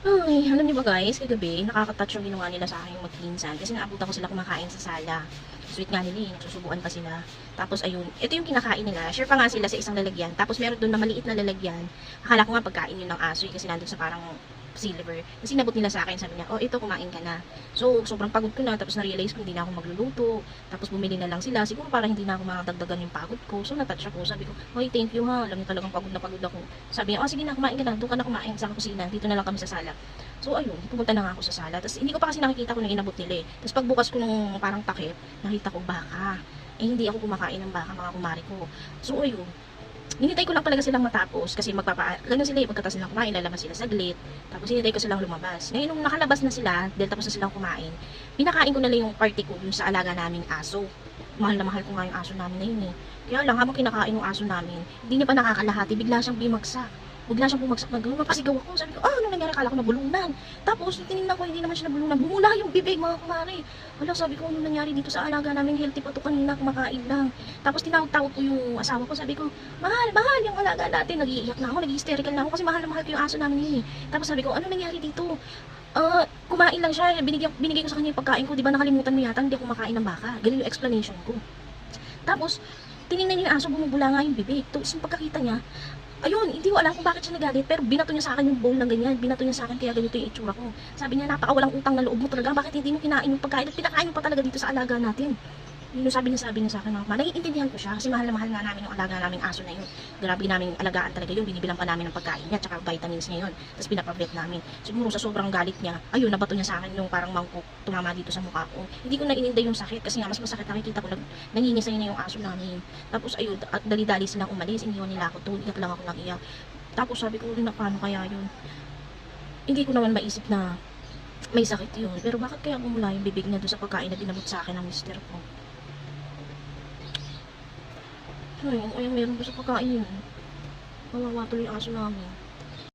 Ay, alam niyo ba guys, kagabi, nakaka-touch yung ginawa nila sa aking magpinsan. Kasi naabutan ko sila kumakain sa sala. Sweet nga nila eh, nagsusubuan pa sila. Tapos ayun, ito yung kinakain nila. Share pa nga sila sa isang lalagyan. Tapos meron doon na maliit na lalagyan. Akala ko nga pagkain yun ng aso eh, kasi nandun sa parang silver. Kasi nabot nila sa akin, sabi niya, oh ito kumain ka na. So, sobrang pagod ko na, tapos na-realize ko hindi na ako magluluto. Tapos bumili na lang sila, siguro para hindi na ako makadagdagan yung pagod ko. So, na-touch ako, sabi ko, hoy, thank you ha, alam niyo talagang pagod na pagod ako. Sabi niya, oh sige na, kumain ka na, doon ka na kumain sa kusina, dito na lang kami sa sala. So, ayun, pumunta na nga ako sa sala. Tapos, hindi ko pa kasi nakikita kung inabot nila eh. Tapos, pagbukas ko nung parang takip, nakita ko baka. Eh, hindi ako kumakain ng baka, mga kumari ko. So, ayun, hinintay ko lang talaga silang matapos kasi ganun sila magkatapos silang kumain, lalabas sila saglit. Tapos hinintay ko silang lumabas. Ngayon nung nakalabas na sila, dahil tapos na silang kumain, pinakain ko na lang yung party ko dun sa alaga naming aso. Mahal na mahal ko nga yung aso namin na yun eh. Kaya lang habang kinakain yung aso namin, hindi niya pa nakakalahati, bigla siyang bimagsak. Bigla siyang bumagsak na gano'n, magpasigaw ako. Sabi ko, anong nangyari? Akala ko nabulunan. Tapos, tinignan ko, hindi naman siya nabulunan. Bumula yung bibig, mga kumari. Wala, sabi ko, anong nangyari dito sa alaga namin? Healthy pa to kanina, kumakain lang. Tapos, tinawag-tawag ko yung asawa ko. Sabi ko, mahal, mahal, yung alaga natin. Nag-iiyak na ako, nag-hysterical na ako kasi mahal na mahal ko yung aso namin yun eh. Tapos, sabi ko, anong nangyari dito? Kumain lang siya. Binigay ko sa kanya yung pagkain ko. Di ba nakalimutan mo yata, hindi ako kumakain ng baka. Ganun yung explanation ko. Tapos, tinignan niya yung aso, bumubula nga yung bibig. Tapos, yung pagkakita niya, ayun, hindi ko alam kung bakit siya nagalit, pero binato niya sa akin yung bowl ng ganyan, binato niya sa akin kaya ganito yung itsura ko. Sabi niya, napakawalang utang na loob mo talaga, bakit hindi mo kinain yung pagkain at pinakain mo pa talaga dito sa alaga natin. Yun yung sabi niya sa akin, mga naiintindihan ko siya kasi mahal na mahal nga namin yung alaga naming aso na yun. Grabe namin alagaan talaga yun, binibilang pa namin ng pagkain niya, tsaka vitamins niya yun. Tapos pinapavet namin. Siguro sa sobrang galit niya, ayun, nabato niya sa akin yung parang mangkok tumama dito sa mukha ko. Hindi ko na ininday yung sakit kasi nga mas masakit nakikita ko nangingisay na yung aso namin. Tapos ayun, at dali-dali silang umalis, iniwan nila ako doon, iyak lang ako ng iyak. Tapos sabi ko, na paano kaya yun? Hindi ko naman maisip na may sakit yun. Pero bakit kaya bumula yung bibig niya doon sa pagkain na dinamot sa akin ng mister ko? Ay, meron ko sa pagkain yun. Kawawa tuloy yung aso namin.